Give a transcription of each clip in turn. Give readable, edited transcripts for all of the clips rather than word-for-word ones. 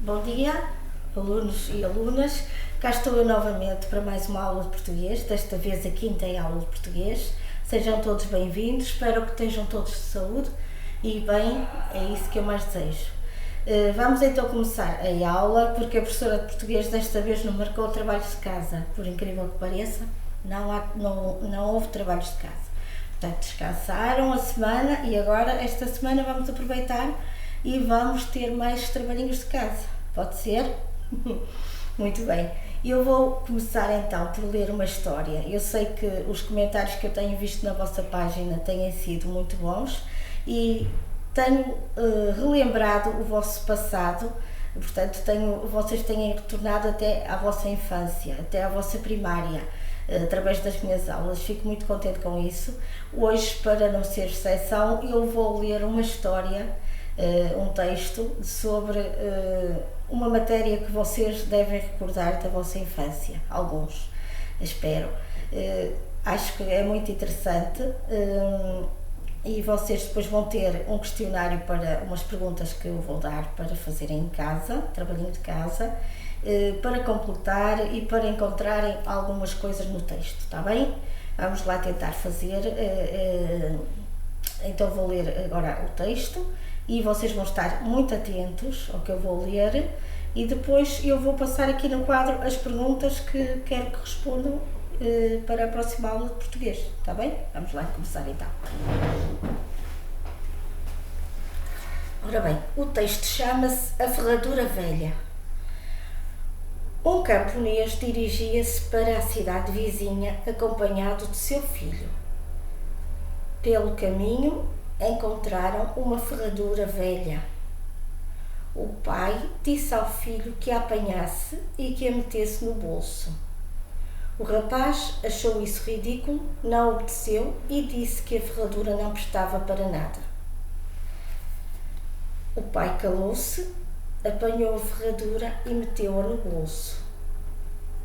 Bom dia, alunos e alunas. Cá estou eu novamente para mais uma aula de português, desta vez a quinta aula de português. Sejam todos bem-vindos, espero que estejam todos de saúde e bem, é isso que eu mais desejo. Vamos então começar a aula, porque a professora de português desta vez não marcou trabalhos de casa, por incrível que pareça, não houve trabalhos de casa. Portanto, descansaram a semana e agora, esta semana, vamos aproveitar e vamos ter mais trabalhinhos de casa. Pode ser? Muito bem. Eu vou começar então por ler uma história. Eu sei que os comentários que eu tenho visto na vossa página têm sido muito bons e tenho relembrado o vosso passado, portanto vocês têm retornado até à vossa infância, até à vossa primária, através das minhas aulas. Fico muito contente com isso. Hoje, para não ser exceção, eu vou ler uma história, um texto sobre uma matéria que vocês devem recordar da vossa infância, alguns, espero. Acho que é muito interessante e vocês depois vão ter um questionário para umas perguntas que eu vou dar para fazerem em casa, trabalhinho de casa, para completar e para encontrarem algumas coisas no texto, está bem? Vamos lá tentar fazer. Então vou ler agora o texto e vocês vão estar muito atentos ao que eu vou ler e depois eu vou passar aqui no quadro as perguntas que quero que respondam para a próxima aula de português, está bem? Vamos lá começar então. Ora bem, o texto chama-se A Ferradura Velha. Um camponês dirigia-se para a cidade vizinha acompanhado de seu filho. Pelo caminho, encontraram uma ferradura velha. O pai disse ao filho que a apanhasse e que a metesse no bolso. O rapaz achou isso ridículo, não obedeceu e disse que a ferradura não prestava para nada. O pai calou-se, apanhou a ferradura e meteu-a no bolso.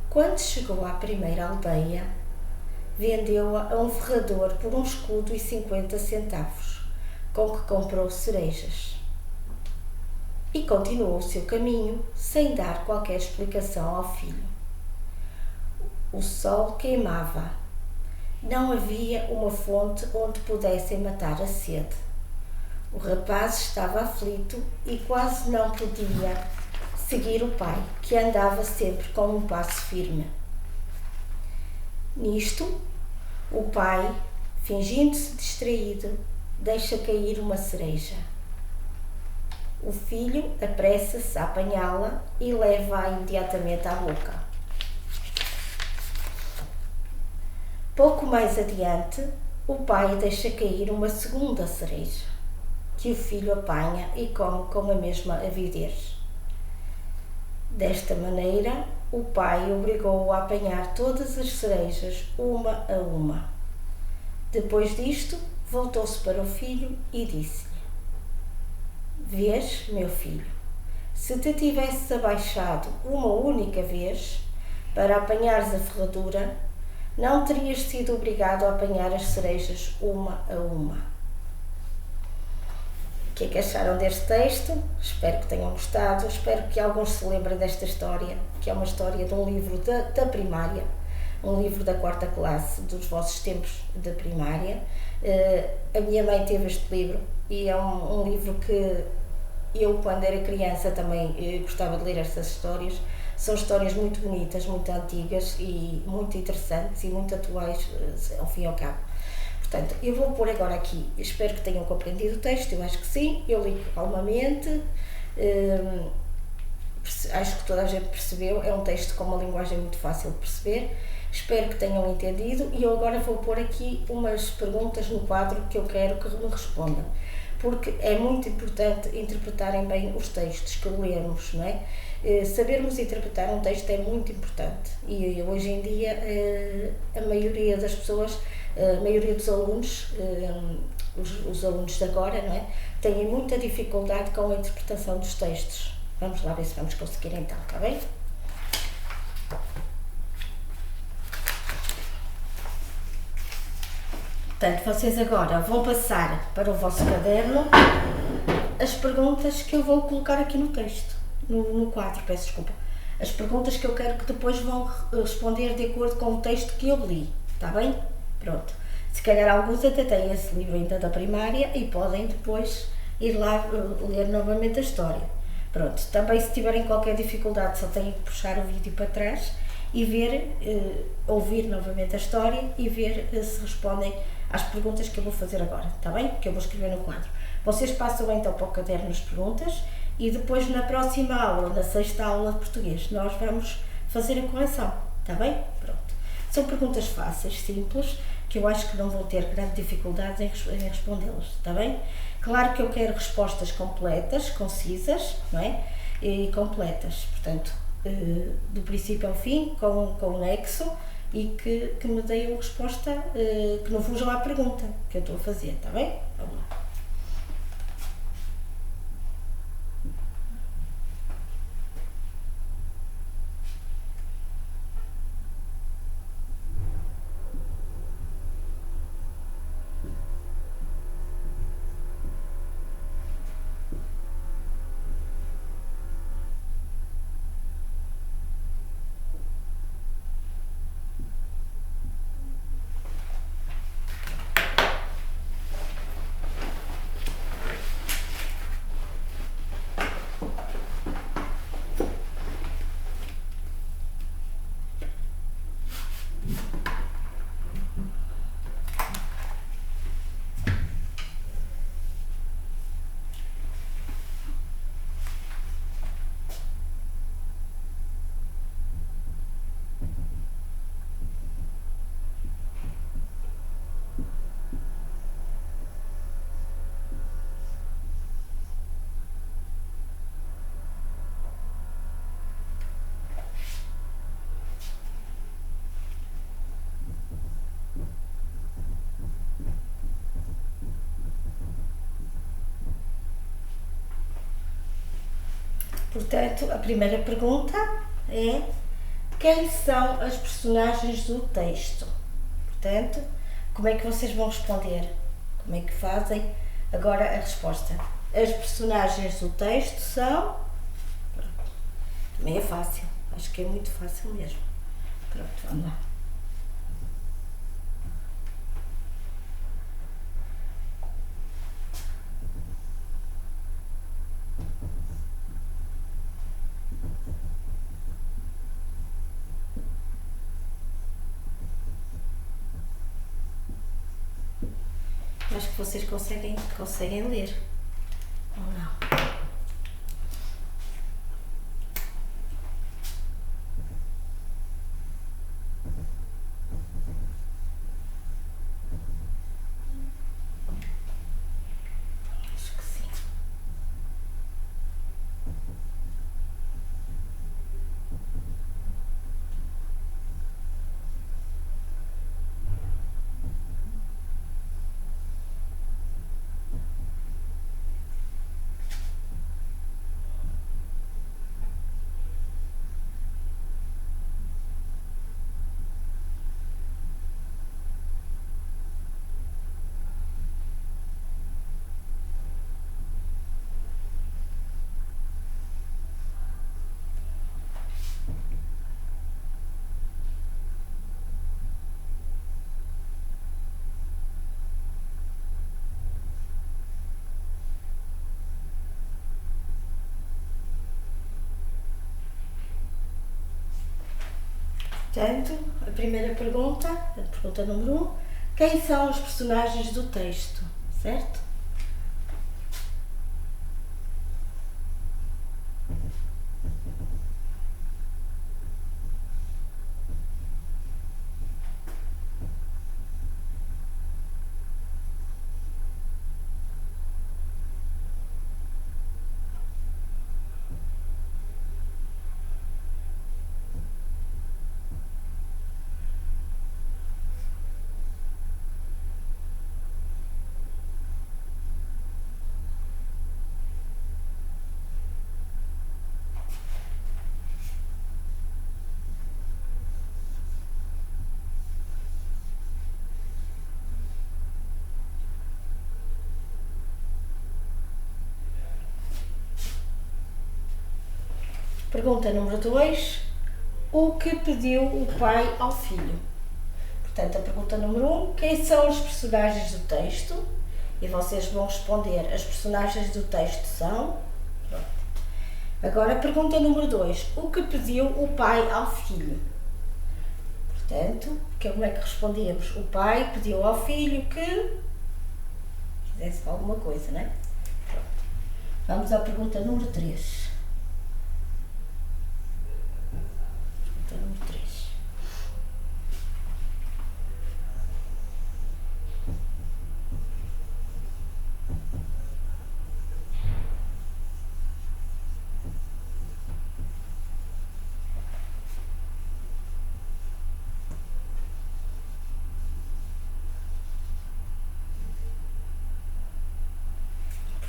Quando chegou à primeira aldeia, vendeu-a a um ferrador por um escudo e 50 centavos, com que comprou cerejas. E continuou o seu caminho, sem dar qualquer explicação ao filho. O sol queimava. Não havia uma fonte onde pudessem matar a sede. O rapaz estava aflito e quase não podia seguir o pai, que andava sempre com um passo firme. Nisto, o pai, fingindo-se distraído, deixa cair uma cereja. O filho apressa-se a apanhá-la e leva-a imediatamente à boca. Pouco mais adiante, o pai deixa cair uma segunda cereja, que o filho apanha e come com a mesma avidez. Desta maneira, o pai obrigou-o a apanhar todas as cerejas, uma a uma. Depois disto, voltou-se para o filho e disse-lhe: Vês, meu filho, se te tivesses abaixado uma única vez para apanhares a ferradura, não terias sido obrigado a apanhar as cerejas uma a uma. O que é que acharam deste texto? Espero que tenham gostado, espero que alguns se lembrem desta história, que é uma história de um livro da primária, um livro da 4ª classe, dos vossos tempos da primária. A minha mãe teve este livro e é um livro que eu, quando era criança, também gostava de ler estas histórias. São histórias muito bonitas, muito antigas e muito interessantes e muito atuais, ao fim e ao cabo. Portanto, eu vou pôr agora aqui, espero que tenham compreendido o texto, eu acho que sim, eu li calmamente, acho que toda a gente percebeu, é um texto com uma linguagem muito fácil de perceber, espero que tenham entendido e eu agora vou pôr aqui umas perguntas no quadro que eu quero que me respondam, porque é muito importante interpretarem bem os textos que lemos, não é? Sabermos interpretar um texto é muito importante e hoje em dia a maioria das pessoas, a maioria dos alunos, os alunos de agora, não é? Têm muita dificuldade com a interpretação dos textos. Vamos lá ver se vamos conseguir então, está bem? Portanto, vocês agora vão passar para o vosso caderno as perguntas que eu vou colocar aqui no texto. no quadro, peço desculpa. As perguntas que eu quero que depois vão responder de acordo com o texto que eu li, está bem? Pronto. Se calhar alguns até têm esse livro ainda da primária e podem depois ir lá ler novamente a história. Pronto, também se tiverem qualquer dificuldade só têm que puxar o vídeo para trás e ver, ouvir novamente a história e ver se respondem às perguntas que eu vou fazer agora, está bem? Que eu vou escrever no quadro. Vocês passam então para o caderno as perguntas e depois na próxima aula, na sexta aula de português, nós vamos fazer a correção, está bem? Pronto. São perguntas fáceis, simples, que eu acho que não vão ter grande dificuldade em respondê-las, está bem? Claro que eu quero respostas completas, concisas, não é? E completas, portanto, do princípio ao fim, com nexo e que me deem a resposta, que não fujam à pergunta que eu estou a fazer, está bem? Vamos lá. Portanto, a primeira pergunta é: quem são as personagens do texto? Portanto, como é que vocês vão responder? Como é que fazem agora a resposta? As personagens do texto são... Pronto. Também é fácil, acho que é muito fácil mesmo. Pronto, vamos lá. Acho que vocês conseguem ler, ou não? Acho que sim. Portanto, a primeira pergunta, a pergunta número 1, quem são os personagens do texto, certo? Pergunta número 2. O que pediu o pai ao filho? Portanto, a pergunta número 1. Quem são os personagens do texto? E vocês vão responder. As personagens do texto são... Pronto. Agora, a pergunta número 2. O que pediu o pai ao filho? Portanto, como é que respondíamos? O pai pediu ao filho que fizesse alguma coisa, não é? Pronto. Vamos à pergunta número 3. Pergunta número 3.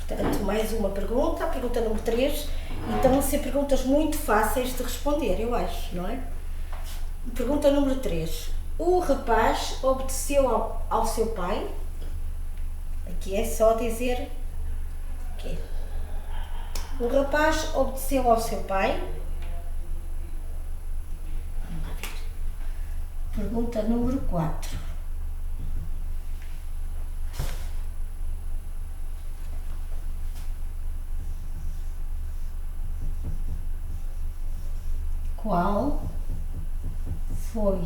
Portanto, mais uma pergunta, a pergunta número 3, e estão a ser perguntas muito fáceis de responder, eu acho, não é? Pergunta número 3. O rapaz obedeceu ao seu pai? Aqui é só dizer quê? O rapaz obedeceu ao seu pai? Vamos lá ver. Pergunta número 4. Qual foi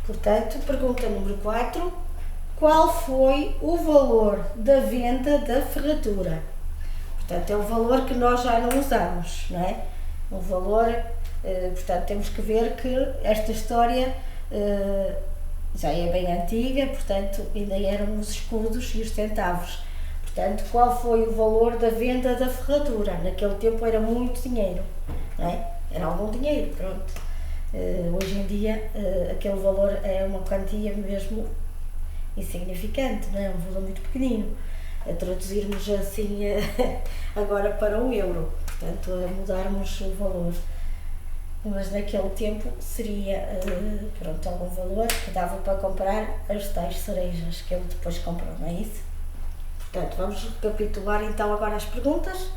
Portanto, pergunta número 4. Qual foi o valor da venda da ferradura? Portanto, é o valor que nós já não usamos, não é? Um valor, portanto, temos que ver que esta história já é bem antiga, portanto, ainda eram os escudos e os centavos. Portanto, qual foi o valor da venda da ferradura? Naquele tempo era muito dinheiro, não é? Era algum dinheiro, pronto. Hoje em dia, aquele valor é uma quantia mesmo insignificante, não é? Um valor muito pequenino. A traduzirmos assim agora para o euro, portanto, a mudarmos o valor. Mas naquele tempo seria, pronto, algum valor que dava para comprar as tais cerejas que ele depois comprou, não é isso? Portanto, vamos recapitular então agora as perguntas.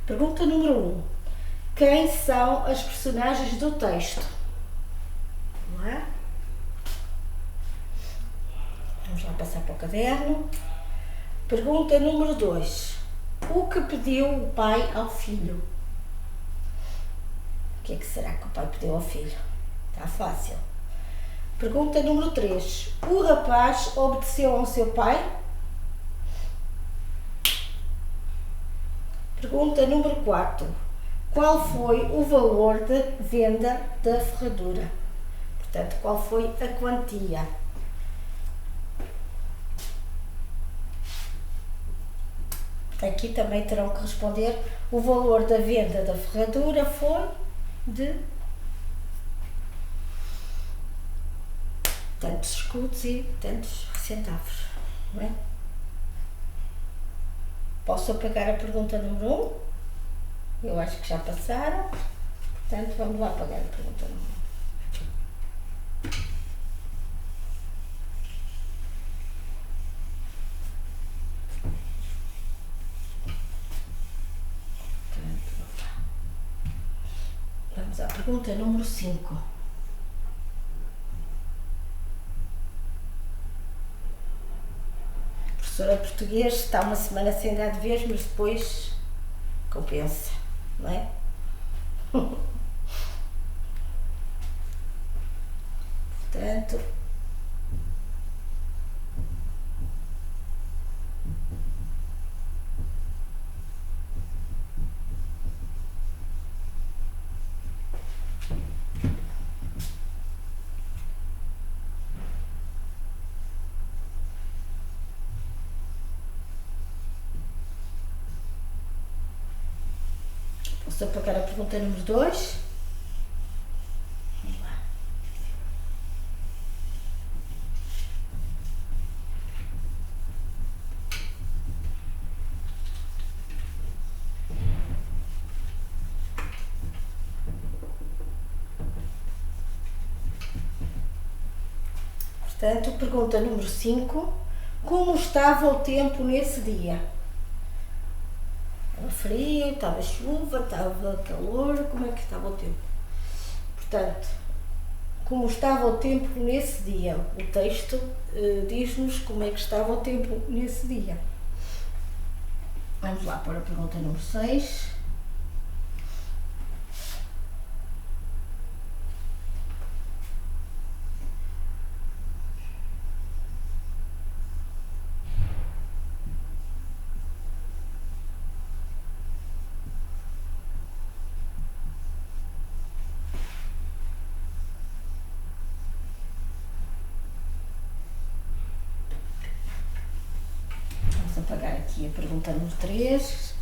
Pergunta número 1. Quem são as personagens do texto? Não é? Vamos lá passar para o caderno. Pergunta número 2. O que pediu o pai ao filho? O que é que será que o pai pediu ao filho? Está fácil. Pergunta número 3. O rapaz obedeceu ao seu pai? Pergunta número 4. Qual foi o valor da venda da ferradura? Portanto, qual foi a quantia? Aqui também terão que responder. O valor da venda da ferradura foi de tantos escudos e tantos centavos, não é? Posso apagar a pergunta número 1? Eu acho que já passaram. Portanto, vamos lá apagar a pergunta número 1. Vamos à pergunta número 5. A professora de português está uma semana sem dar deveres, mas depois compensa, não é? Portanto, posso apagar a pergunta número 2. Vamos lá. Portanto, pergunta número 5. Como estava o tempo nesse dia? Estava frio, estava chuva, estava calor, como é que estava o tempo? Portanto, como estava o tempo nesse dia? O texto diz-nos como é que estava o tempo nesse dia. Vamos lá para a pergunta número 6. Vamos apagar aqui a pergunta número 3.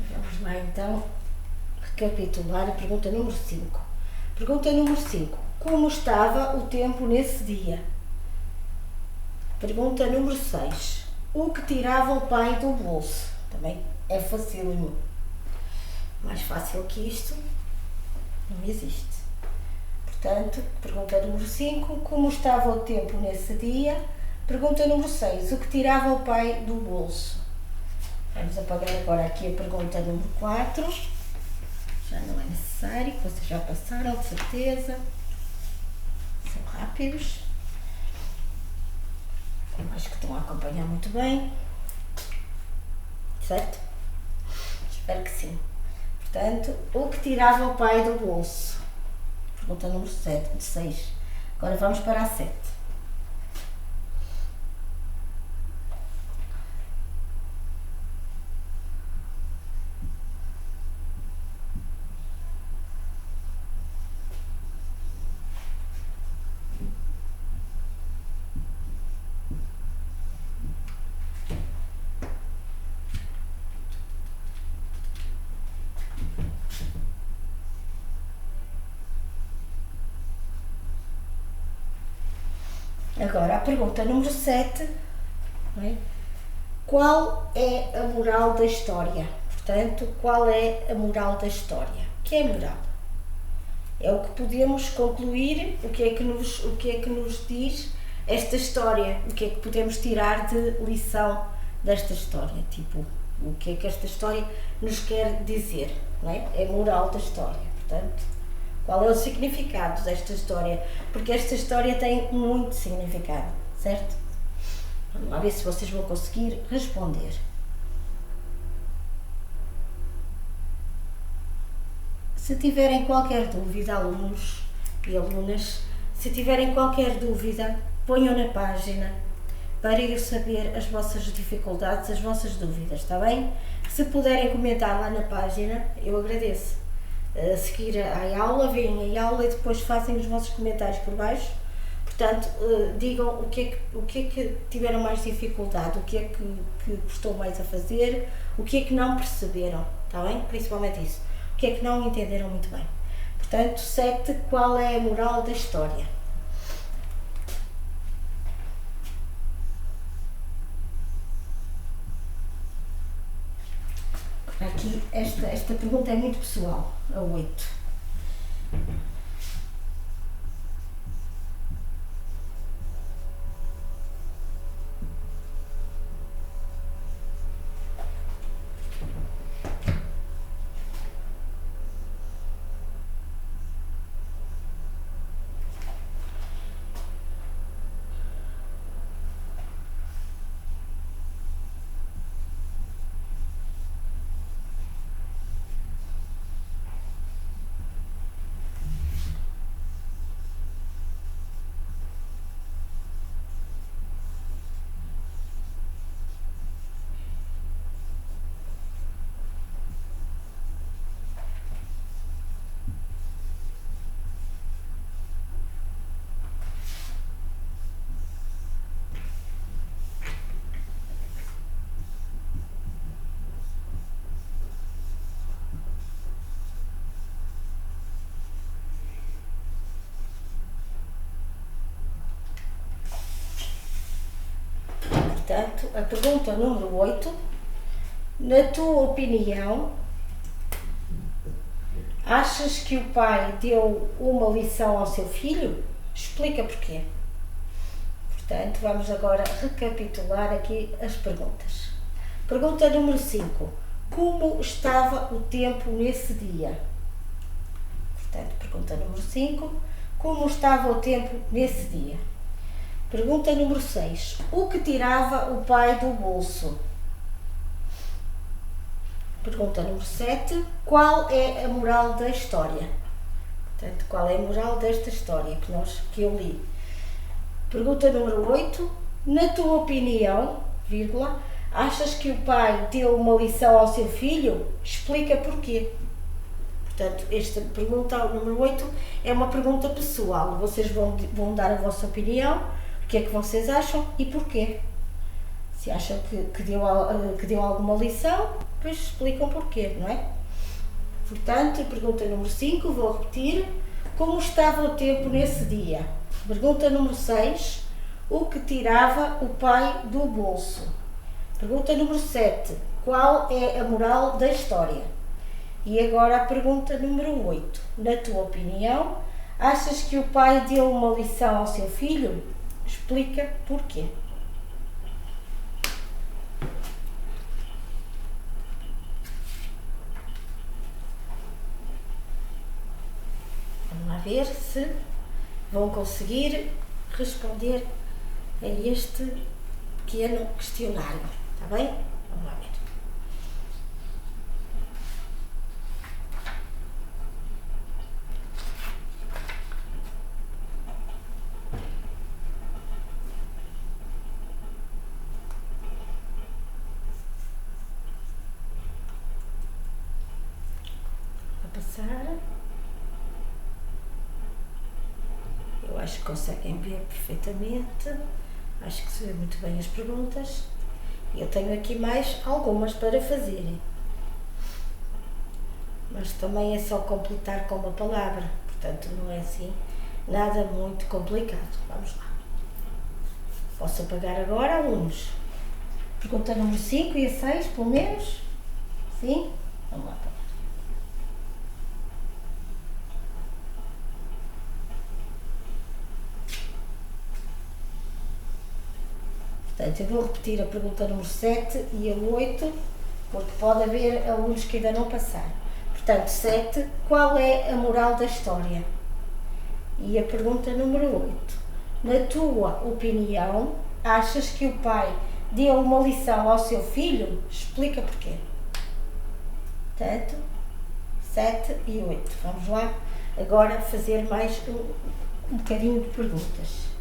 Vamos lá então recapitular a pergunta número 5. Pergunta número 5. Como estava o tempo nesse dia? Pergunta número 6. O que tirava o pai do bolso? Também é facílimo. Mais fácil que isto não existe. Portanto, pergunta número 5. Como estava o tempo nesse dia? Pergunta número 6. O que tirava o pai do bolso? Vamos apagar agora aqui a pergunta número 4. Já não é necessário, vocês já passaram, de certeza. São rápidos. Eu acho que estão a acompanhar muito bem. Certo? Espero que sim. Portanto, o que tirava o pai do bolso? Pergunta número 6. Agora vamos para a 7. Agora, a pergunta número 7, não é? Qual é a moral da história? Portanto, qual é a moral da história? O que é moral? É o que podemos concluir, o que é que nos diz esta história, o que é que podemos tirar de lição desta história, tipo, o que é que esta história nos quer dizer, não é? É a moral da história, portanto. Qual é o significado desta história? Porque esta história tem muito significado, certo? Vamos lá ver se vocês vão conseguir responder. Se tiverem qualquer dúvida, alunos e alunas, se tiverem qualquer dúvida, ponham na página para eu saber as vossas dificuldades, as vossas dúvidas, está bem? Se puderem comentar lá na página, eu agradeço. A seguir à aula, veem a aula e depois fazem os vossos comentários por baixo. Portanto, digam o que é que tiveram mais dificuldade, o que é que custou mais a fazer, o que é que não perceberam, está bem? Principalmente isso. O que é que não entenderam muito bem. Portanto, 7. Qual é a moral da história? Aqui, esta pergunta é muito pessoal, a 8. Portanto, a pergunta número 8, na tua opinião, Achas que o pai deu uma lição ao seu filho? Explica porquê. Portanto, vamos agora recapitular aqui as perguntas. Pergunta número 5. Como estava o tempo nesse dia? Portanto, pergunta número 5. Como estava o tempo nesse dia? Pergunta número 6. O que tirava o pai do bolso? Pergunta número 7. Qual é a moral da história? Portanto, qual é a moral desta história que eu li? Pergunta número 8. Na tua opinião, vírgula, achas que o pai deu uma lição ao seu filho? Explica porquê. Portanto, esta pergunta, número 8, é uma pergunta pessoal. Vocês vão dar a vossa opinião, o que é que vocês acham e porquê. Se acham que deu alguma lição, depois explicam porquê, não é? Portanto, pergunta número 5, vou repetir. Como estava o tempo nesse dia? Pergunta número 6. O que tirava o pai do bolso? Pergunta número 7. Qual é a moral da história? E agora a pergunta número 8. Na tua opinião, achas que o pai deu uma lição ao seu filho? Explica porquê. Vamos lá ver se vão conseguir responder a este pequeno questionário. Está bem? Vamos lá ver. Vou passar. Eu acho que conseguem ver perfeitamente. Acho que se vê muito bem as perguntas. Eu tenho aqui mais algumas para fazerem. Mas também é só completar com uma palavra. Portanto, não é assim nada muito complicado. Vamos lá. Posso apagar agora alguns. Pergunta número 5 e a 6, pelo menos? Sim? Vamos lá. Portanto, eu vou repetir a pergunta número 7 e a 8, porque pode haver alunos que ainda não passaram. Portanto, 7, qual é a moral da história? E a pergunta número 8, na tua opinião, achas que o pai deu uma lição ao seu filho? Explica porquê. Portanto, 7 e 8. Vamos lá agora fazer mais um bocadinho de perguntas.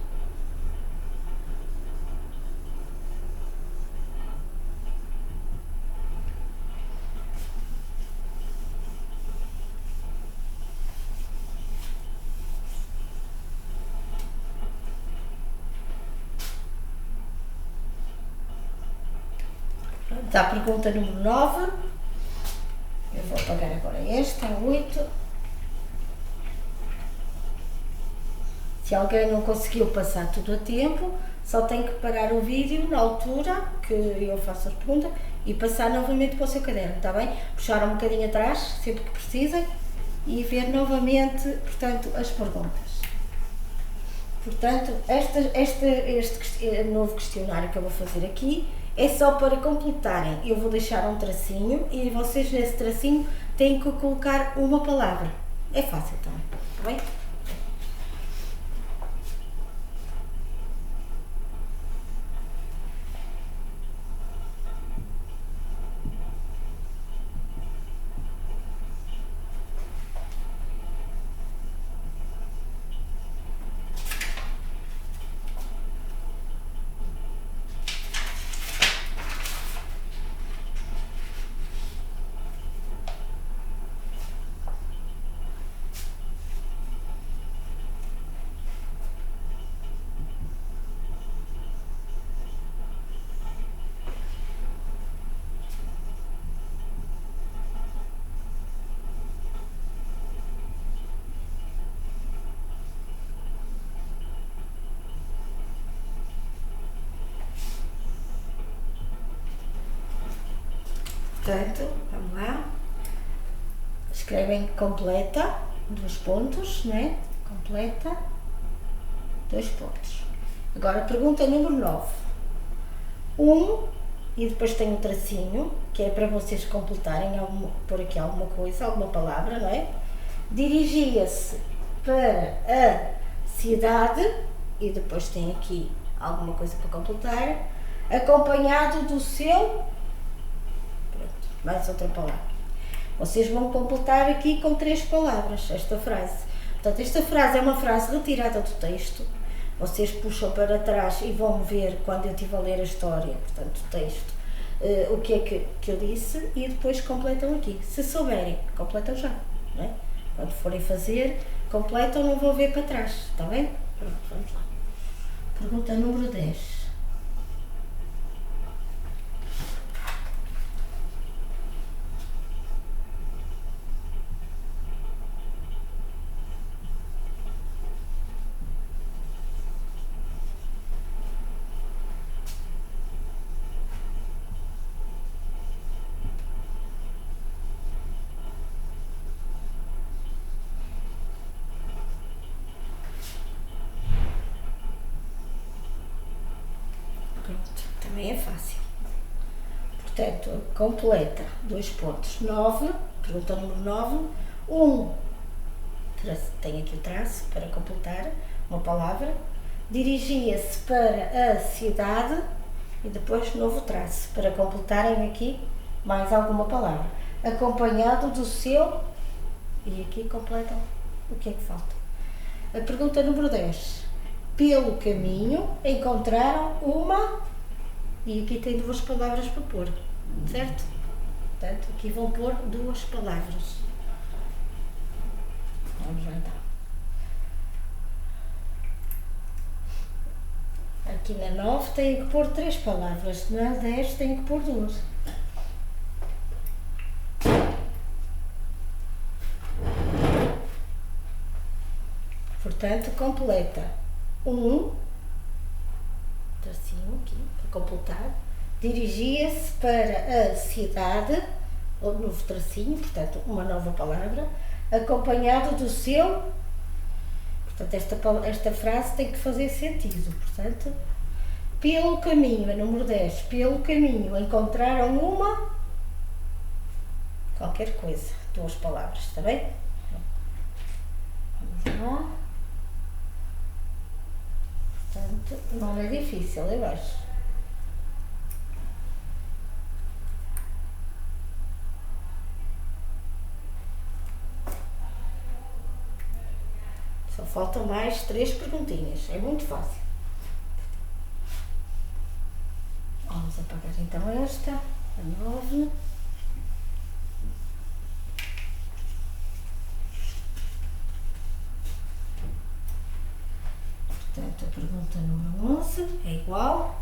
A pergunta número 9, eu vou apagar agora esta, a 8. Se alguém não conseguiu passar tudo a tempo, só tem que parar o vídeo na altura que eu faço a pergunta e passar novamente para o seu caderno, está bem? Puxar um bocadinho atrás, sempre que precisem, e ver novamente, portanto, as perguntas. Portanto, este novo questionário que eu vou fazer aqui é só para completarem. Eu vou deixar um tracinho e vocês nesse tracinho têm que colocar uma palavra. É fácil também, está bem? Portanto, vamos lá. escrevem completa, 2 pontos, não é? Completa, 2 pontos. Agora, pergunta número 9. E depois tem um tracinho, que é para vocês completarem, por aqui alguma coisa, alguma palavra, não é? Dirigia-se para a cidade, e depois tem aqui alguma coisa para completar, acompanhado do seu... Pronto, mais outra palavra. Vocês vão completar aqui com 3 palavras esta frase. Portanto, esta frase é uma frase retirada do texto. Vocês puxam para trás e vão ver quando eu estiver a ler a história, portanto, o texto, o que é que eu disse, e depois completam aqui. Se souberem, completam já, não é? Quando forem fazer, completam, não vão ver para trás, está bem? Pronto, vamos lá. Pergunta número 10. Também é fácil. Portanto, completa, 2 pontos, 9, pergunta número 9, tem aqui o traço para completar uma palavra, dirigia-se para a cidade e depois novo traço para completarem aqui mais alguma palavra, acompanhado do seu, e aqui completam o que é que falta. A pergunta número 10, pelo caminho encontraram uma... E aqui tem 2 palavras para pôr, certo? Portanto, aqui vão pôr 2 palavras. Vamos lá então. Aqui na 9 tem que pôr 3 palavras, na 10 tem que pôr 2. Portanto, completa tracinho aqui, para completar, dirigia-se para a cidade, ou novo tracinho, portanto, uma nova palavra, acompanhado do seu... Portanto, esta frase tem que fazer sentido, portanto, pelo caminho, é número 10, pelo caminho encontraram uma... qualquer coisa, 2 palavras, está bem? Vamos lá. Portanto, não é difícil, eu acho. Só faltam mais 3 perguntinhas, é muito fácil. Vamos apagar então esta, a 9. Portanto, a pergunta número 11 é igual,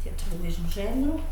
dentro do mesmo género.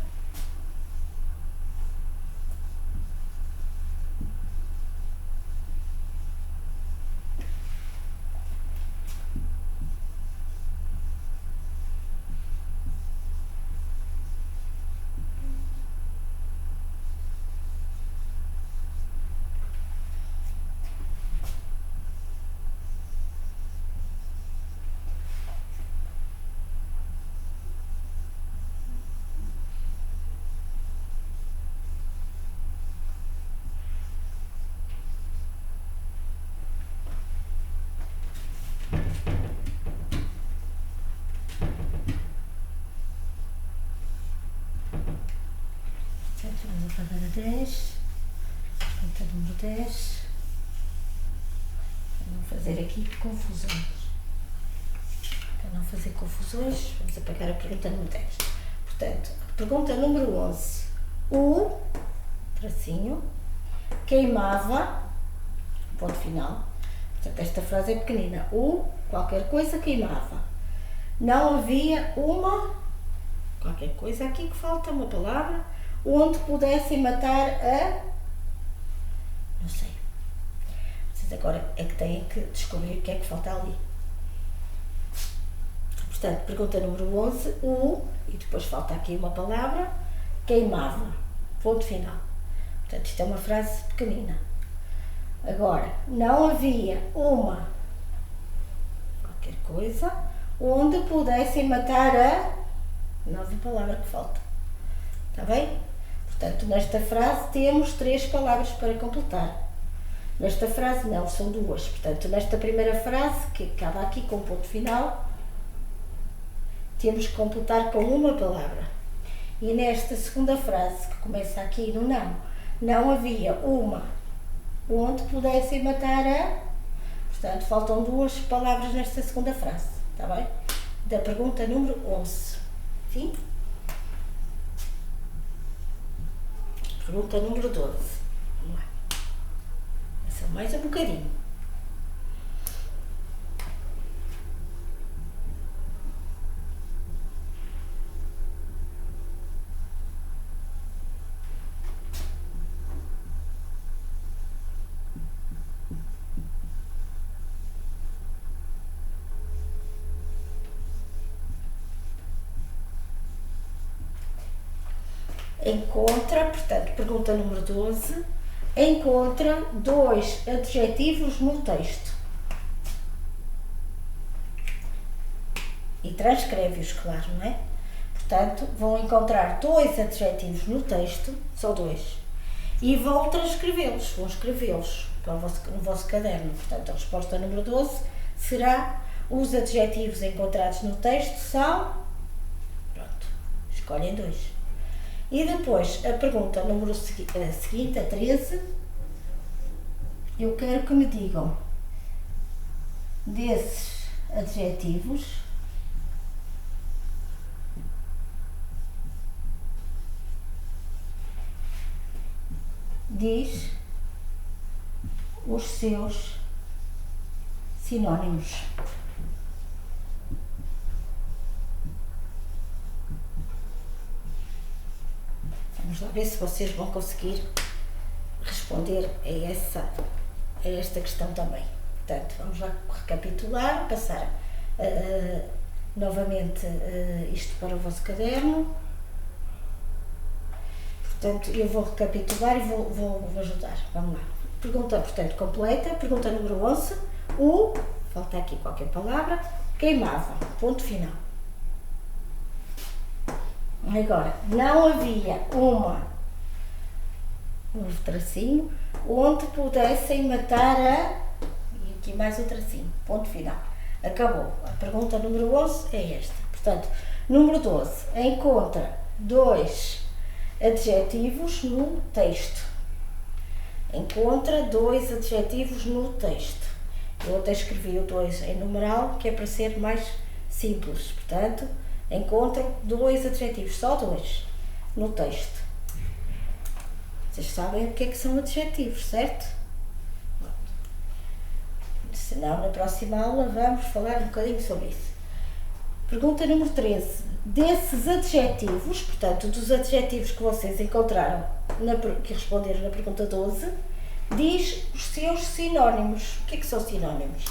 Vamos apagar a 10, pergunta número 10, para não fazer aqui confusões. Para não fazer confusões, vamos apagar a pergunta número 10. Portanto, pergunta número 11, o tracinho queimava, ponto final. Portanto, esta frase é pequenina, o qualquer coisa queimava. Não havia uma, qualquer coisa, aqui que falta uma palavra, onde pudessem matar a... não sei. Vocês agora é que têm que descobrir o que é que falta ali. Portanto, pergunta número 11, e depois falta aqui uma palavra, queimava, ponto final. Portanto, isto é uma frase pequenina. Agora, não havia uma qualquer coisa onde pudessem matar a nova palavra que falta. Está bem? Portanto, nesta frase temos 3 palavras para completar. Nesta frase não, são 2. Portanto, nesta primeira frase, que acaba aqui com ponto final, temos que completar com uma palavra. E nesta segunda frase, que começa aqui no não havia uma onde pudessem matar a... Portanto, faltam 2 palavras nesta segunda frase, está bem? Da pergunta número 11. Sim? Pergunta número 12. Vamos lá. Só mais um bocadinho. Encontra, portanto, pergunta número 12, encontra 2 adjetivos no texto. E transcreve-os, claro, não é? Portanto, vão encontrar 2 adjetivos no texto, só 2, e vão transcrevê-los, vão escrevê-los no vosso caderno. Portanto, a resposta número 12 será: os adjetivos encontrados no texto são... Pronto, escolhem 2. E depois, a pergunta número seguinte, a 13, eu quero que me digam desses adjetivos diz os seus sinónimos. Vamos lá ver se vocês vão conseguir responder a esta questão também. Portanto, vamos lá recapitular, passar novamente isto para o vosso caderno. Portanto, eu vou recapitular e vou ajudar. Vamos lá. Pergunta, portanto, completa. Pergunta número 11. Falta aqui qualquer palavra. Queimava. Ponto final. Agora, não havia um tracinho, onde pudessem matar a... E aqui mais um tracinho. Ponto final. Acabou. A pergunta número 11 é esta. Portanto, número 12. Encontra 2 adjetivos no texto. Encontra 2 adjetivos no texto. Eu até escrevi o 2 em numeral, que é para ser mais simples. Portanto, encontram 2 adjetivos, só 2, no texto. Vocês sabem o que é que são adjetivos, certo? Senão, na próxima aula, vamos falar um bocadinho sobre isso. Pergunta número 13. Desses adjetivos, portanto, dos adjetivos que vocês encontraram, que responderam na pergunta 12, diz os seus sinónimos. O que é que são sinónimos?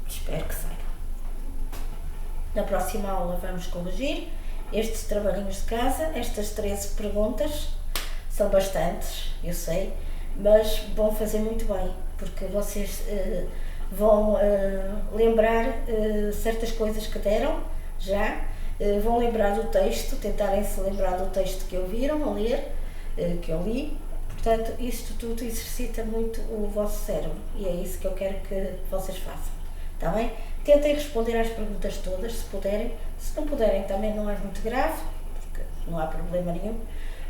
Espero que saibam. Na próxima aula vamos corrigir estes trabalhinhos de casa. Estas 13 perguntas são bastantes, eu sei, mas vão fazer muito bem, porque vocês vão lembrar certas coisas que deram já, vão lembrar do texto, tentarem se lembrar do texto que ouviram a ler, que eu li. Portanto, isto tudo exercita muito o vosso cérebro e é isso que eu quero que vocês façam, está bem? Tentem responder às perguntas todas, se puderem. Se não puderem, também não é muito grave, porque não há problema nenhum,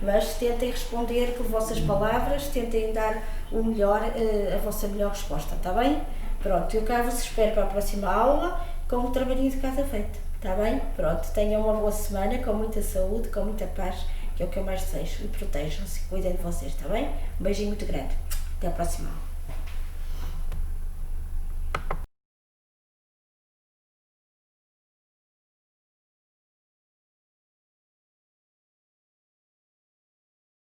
mas tentem responder com vossas palavras, tentem dar o melhor, a vossa melhor resposta, está bem? Pronto, eu cá vos espero para a próxima aula com o trabalhinho de casa feito, está bem? Pronto, tenham uma boa semana, com muita saúde, com muita paz, que é o que eu mais desejo, e protejam-se, cuidem de vocês, está bem? Um beijinho muito grande, até a próxima aula.